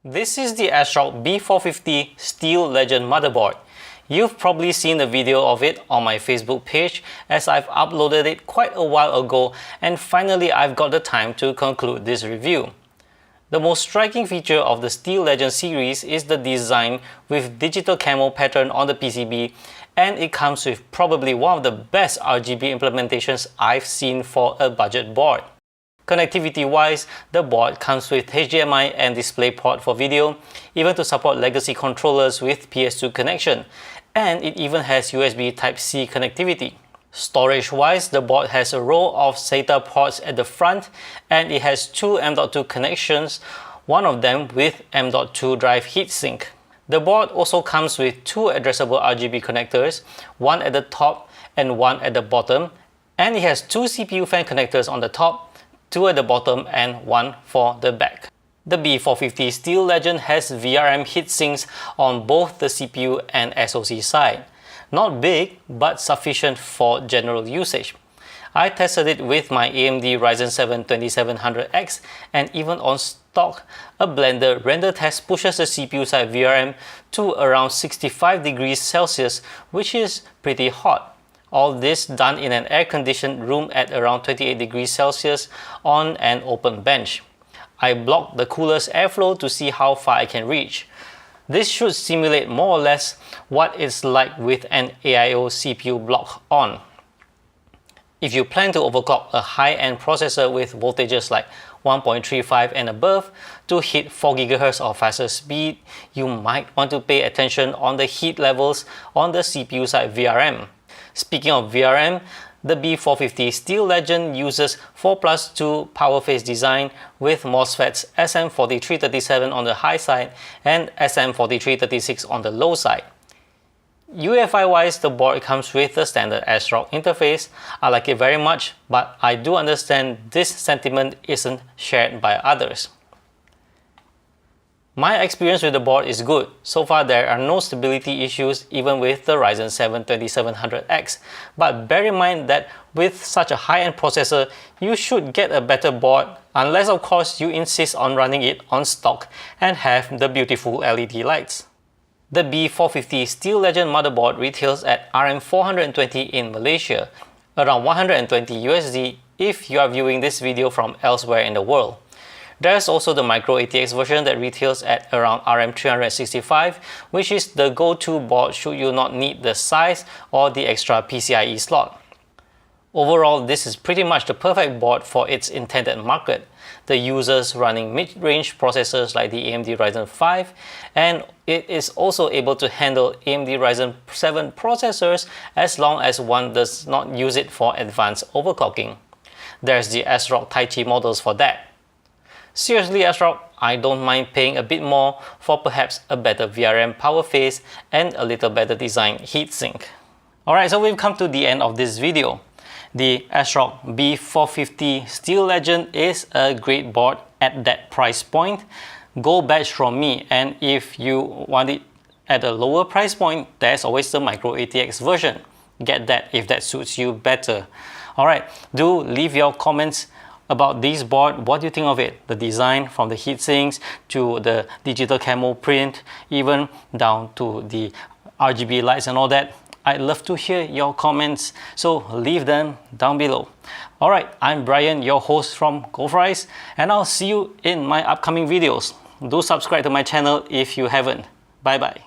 This is the ASRock B450 Steel Legend motherboard. You've probably seen a video of it on my Facebook page as I've uploaded it quite a while ago, and finally I've got the time to conclude this review. The most striking feature of the Steel Legend series is the design with digital camo pattern on the PCB, and it comes with probably one of the best RGB implementations I've seen for a budget board. Connectivity wise, the board comes with HDMI and DisplayPort for video, even to support legacy controllers with PS2 connection, and it even has USB Type-C connectivity. Storage wise, the board has a row of SATA ports at the front, and it has two M.2 connections, one of them with M.2 drive heatsink. The board also comes with two addressable RGB connectors, one at the top and one at the bottom, and it has two CPU fan connectors on the top, two at the bottom and one for the back. The B450 Steel Legend has VRM heatsinks on both the CPU and SoC side. Not big, but sufficient for general usage. I tested it with my AMD Ryzen 7 2700X, and even on stock, a Blender render test pushes the CPU side VRM to around 65 degrees Celsius, which is pretty hot. All this done in an air-conditioned room at around 28 degrees Celsius on an open bench. I blocked the cooler's airflow to see how far I can reach. This should simulate more or less what it's like with an AIO CPU block on. If you plan to overclock a high-end processor with voltages like 1.35 and above to hit 4 GHz or faster speed, you might want to pay attention on the heat levels on the CPU side VRM. Speaking of VRM, the B450 Steel Legend uses 4+2 power phase design with MOSFETs SM4337 on the high side and SM4336 on the low side. UEFI wise, the board comes with the standard ASRock interface. I like it very much, but I do understand this sentiment isn't shared by others. My experience with the board is good. So far there are no stability issues even with the Ryzen 7 2700X, but bear in mind that with such a high-end processor, you should get a better board, unless of course you insist on running it on stock and have the beautiful LED lights. The B450 Steel Legend motherboard retails at RM420 in Malaysia, around 120 USD if you are viewing this video from elsewhere in the world. There's also the Micro ATX version that retails at around RM365, which is the go-to board should you not need the size or the extra PCIe slot. Overall, this is pretty much the perfect board for its intended market, the users running mid-range processors like the AMD Ryzen 5, and it is also able to handle AMD Ryzen 7 processors as long as one does not use it for advanced overclocking. There's the ASRock Taichi models for that. Seriously ASRock, I don't mind paying a bit more for perhaps a better VRM power phase and a little better design heatsink. Alright, so we've come to the end of this video. The ASRock B450 Steel Legend is a great board at that price point. Gold badge from me, and if you want it at a lower price point, there's always the Micro ATX version. Get that if that suits you better. Alright, do leave your comments about this board. What do you think of it? The design, from the heatsinks to the digital camo print, even down to the RGB lights and all that. I'd love to hear your comments, so leave them down below. Alright, I'm Brian, your host from GoFries, and I'll see you in my upcoming videos. Do subscribe to my channel if you haven't. Bye bye.